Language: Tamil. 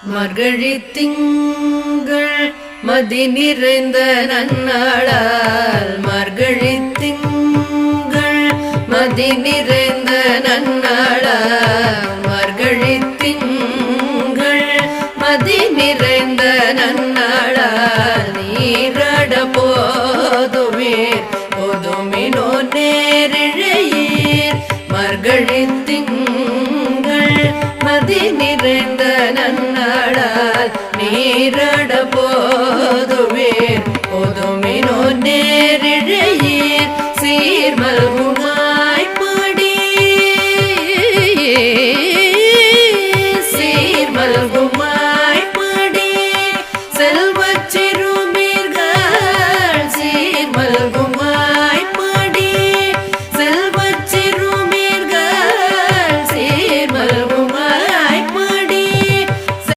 மார்கழி திங்கள் மதி நிறைந்த நன்னாளால் மார்கழி திங்கள் மதி நிறைந்த நன்னாளால் மார்கழி திங்கள் மதி நிறைந்த நன்னாளால் நீராட போதுவீர் பொதுமினோ நேரிழையீர் மார்கழி திங்கள் மதி நிறைந்த நன்னாளால் நீராட போதுவீர் பொதுமினோ நேரிழையீர் சீர்மல்